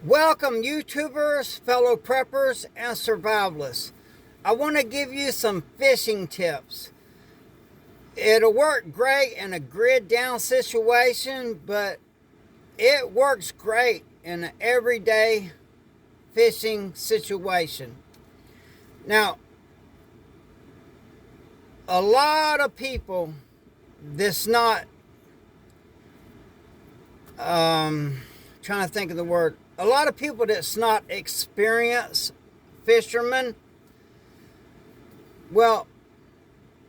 Welcome, YouTubers, fellow preppers, and survivalists. I want to give you some fishing tips. It'll work great in a grid down situation, but it works great in an everyday fishing situation. Now, a lot of people that's not, trying to think of the word, a lot of people that's not experienced fishermen, well,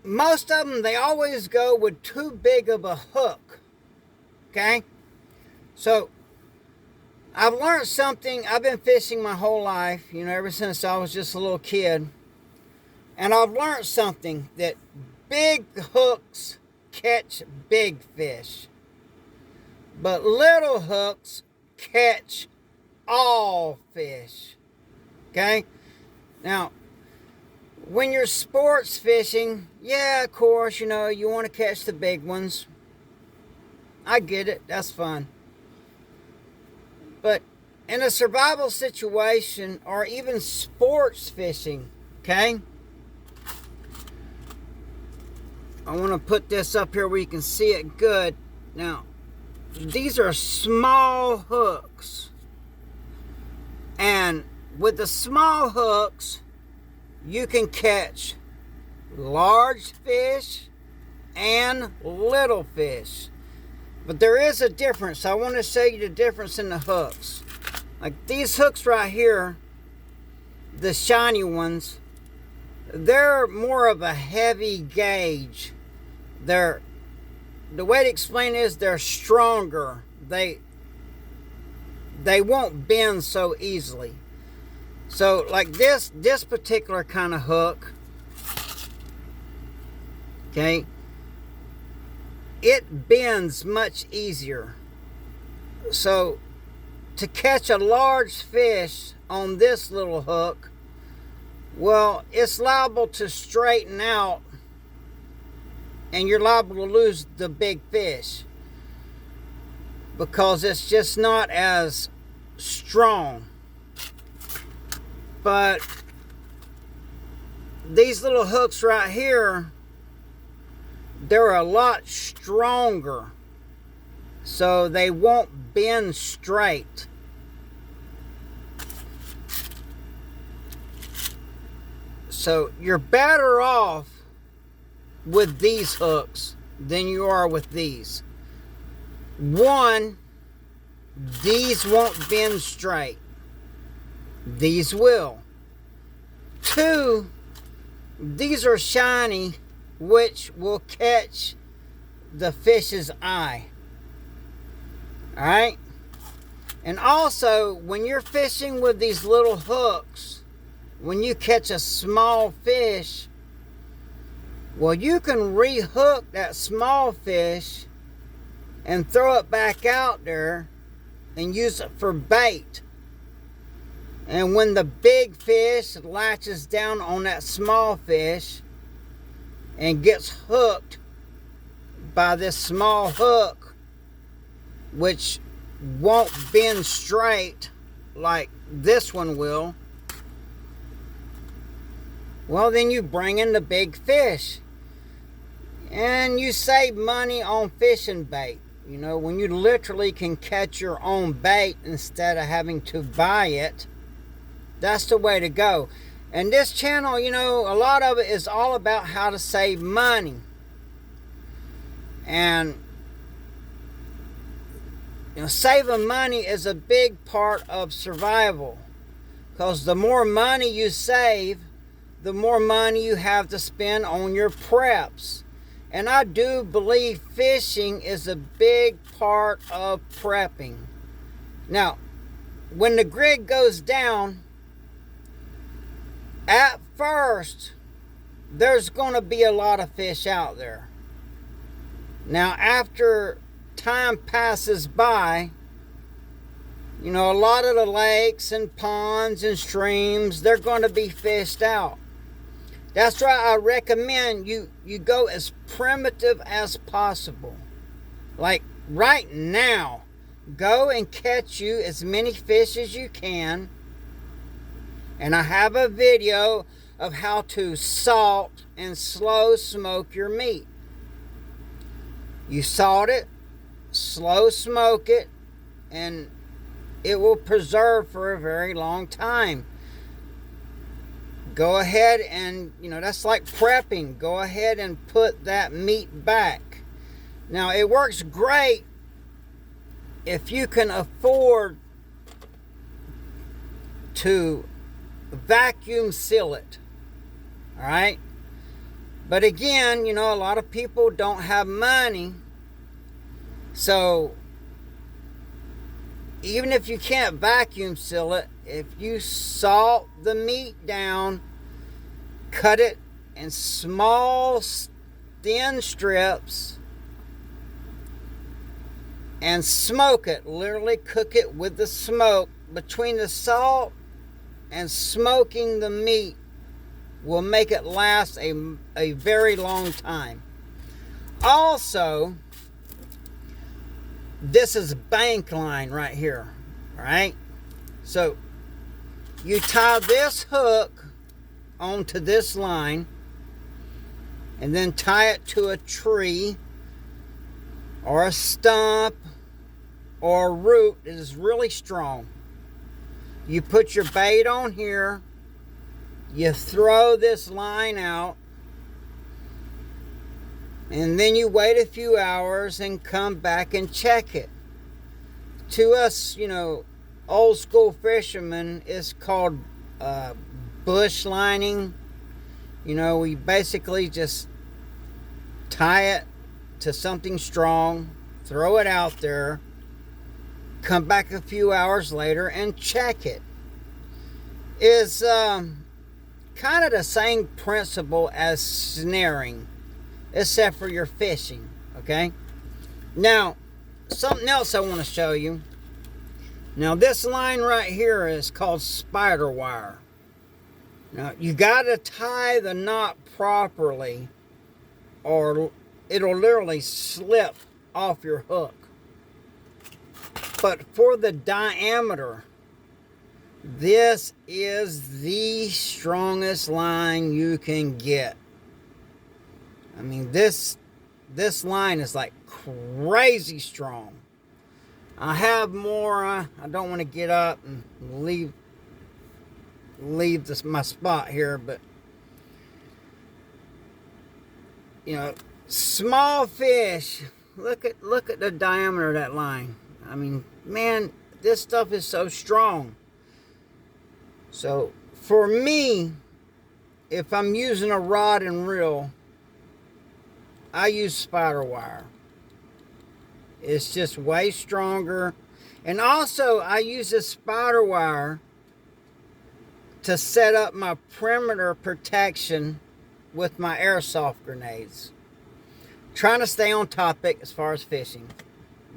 most of them, they always go with too big of a hook. Okay? So, I've learned something. I've been fishing my whole life, ever since I was just a little kid. And I've learned something, that big hooks catch big fish. But little hooks catch all fish. Okay? Now, when you're sports fishing, yeah, of course, you want to catch the big ones. I get it. That's fun. But in a survival situation, or even sports fishing, okay? I want to put this up here where you can see it good. Now, these are small hooks. And with the small hooks, you can catch large fish and little fish. But there is a difference. I want to show you the difference in the hooks. Like these hooks right here, the shiny ones, they're more of a heavy gauge. The way to explain it is they're stronger. They won't bend so easily. So like this particular kind of hook, okay, it bends much easier. So to catch a large fish on this little hook, well, it's liable to straighten out and you're liable to lose the big fish because it's just not as strong. But these little hooks right here, they're a lot stronger, so they won't bend straight. So you're better off with these hooks than you are with these. One, these won't bend straight. These will. Two, these are shiny, which will catch the fish's eye. Alright? And also, when you're fishing with these little hooks, when you catch a small fish, well, you can rehook that small fish and throw it back out there and use it for bait. And when the big fish latches down on that small fish and gets hooked by this small hook, which won't bend straight like this one will, well, then you bring in the big fish. And you save money on fishing bait. When you literally can catch your own bait instead of having to buy it, that's the way to go. And this channel, a lot of it is all about how to save money. And, saving money is a big part of survival. Because the more money you save, the more money you have to spend on your preps. And I do believe fishing is a big part of prepping. Now, when the grid goes down, at first, there's going to be a lot of fish out there. Now, after time passes by, a lot of the lakes and ponds and streams, they're going to be fished out. That's why I recommend you go as primitive as possible. Like right now, go and catch you as many fish as you can. And I have a video of how to salt and slow smoke your meat. You salt it, slow smoke it, and it will preserve for a very long time. Go ahead and, that's like prepping. Go ahead and put that meat back. Now, it works great if you can afford to vacuum seal it. All right? But again, a lot of people don't have money. So, even if you can't vacuum seal it, if you salt the meat down, cut it in small, thin strips, and smoke it, literally cook it with the smoke, between the salt and smoking the meat will make it last a very long time. Also, this is bank line right here, all right? So, you tie this hook onto this line and then tie it to a tree or a stump or a root that is really strong. You put your bait on here, you throw this line out, and then you wait a few hours and come back and check it. To us, old school fishermen, it's called bush lining. We basically just tie it to something strong, throw it out there, come back a few hours later and check it. Is kind of the same principle as snaring, except for your fishing, okay? Now, something else I want to show you. Now, this line right here is called spider wire. Now, you got to tie the knot properly, or it'll literally slip off your hook. But for the diameter, this is the strongest line you can get. I mean, this line is like crazy strong. I have more. I don't want to get up and leave my spot here, but small fish. Look at the diameter of that line. I mean, man, this stuff is so strong. So for me, if I'm using a rod and reel, I use spider wire. It's just way stronger. And also, I use this spider wire to set up my perimeter protection with my airsoft grenades. Trying to stay on topic as far as fishing.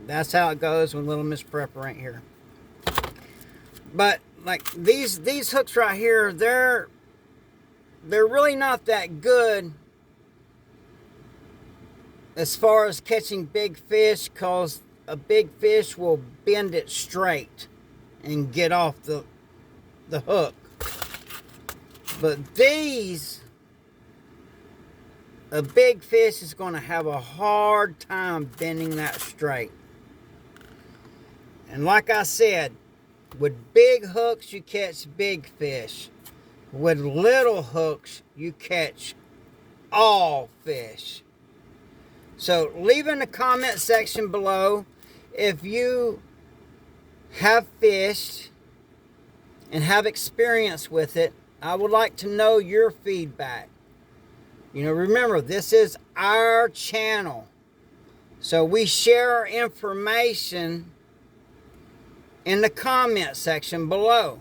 That's how it goes when Little Miss Prepper ain't here. But like these hooks right here, they're really not that good as far as catching big fish, because a big fish will bend it straight and get off the hook. But these, a big fish is going to have a hard time bending that straight. And like I said, with big hooks you catch big fish. With little hooks you catch all fish. So leave in the comment section below if you have fished and have experience with it. I would like to know your feedback. Remember, this is our channel. So we share our information in the comment section below.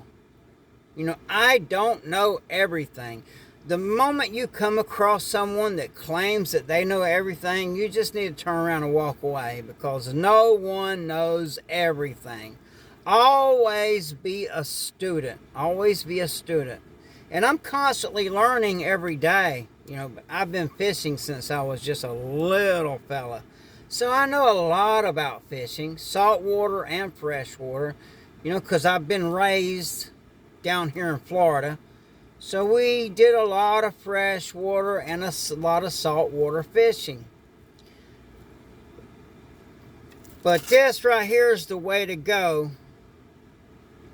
I don't know everything. The moment you come across someone that claims that they know everything, you just need to turn around and walk away, because no one knows everything. Always be a student. Always be a student. And I'm constantly learning every day. I've been fishing since I was just a little fella. So I know a lot about fishing, saltwater and freshwater, because I've been raised down here in Florida. So we did a lot of freshwater and a lot of saltwater fishing. But this right here is the way to go.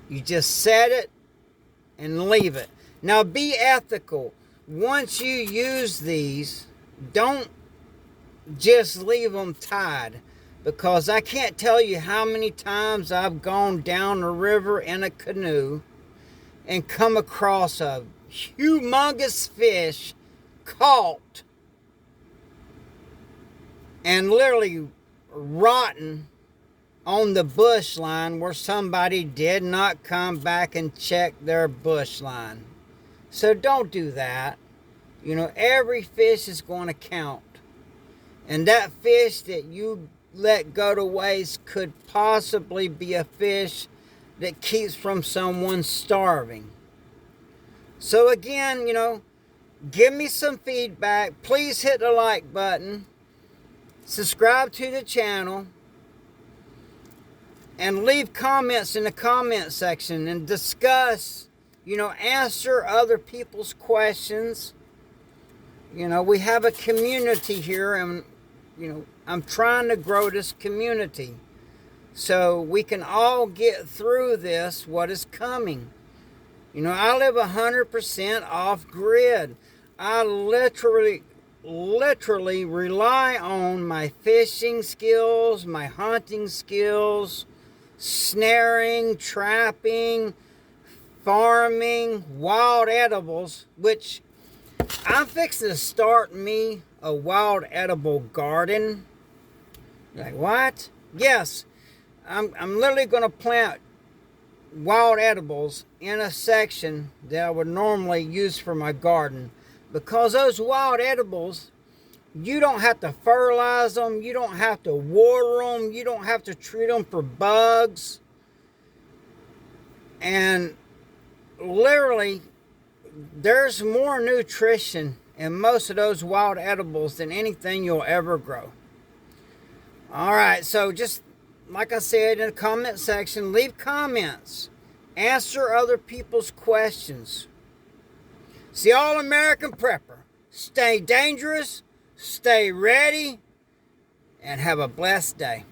You just set it and leave it. Now be ethical. Once you use these, don't just leave them tied, because I can't tell you how many times I've gone down the river in a canoe and come across a humongous fish caught and literally rotten on the bush line where somebody did not come back and check their bush line. So don't do that. Every fish is going to count. And that fish that you let go to waste could possibly be a fish that keeps from someone starving. So again, give me some feedback. Please hit the like button. Subscribe to the channel. And leave comments in the comment section and discuss, answer other people's questions. We have a community here, and, I'm trying to grow this community so we can all get through this, what is coming. I live 100% off grid. I literally rely on my fishing skills, my hunting skills, snaring, trapping, farming, wild edibles, which I'm fixing to start me a wild edible garden. You're like, what? Yes, I'm literally going to plant wild edibles in a section that I would normally use for my garden, because those wild edibles, you don't have to fertilize them, you don't have to water them, you don't have to treat them for bugs, and literally there's more nutrition in most of those wild edibles than anything you'll ever grow. Alright, so just like I said in the comment section, leave comments, answer other people's questions. It's the All-American Prepper. Stay dangerous, stay ready, and have a blessed day.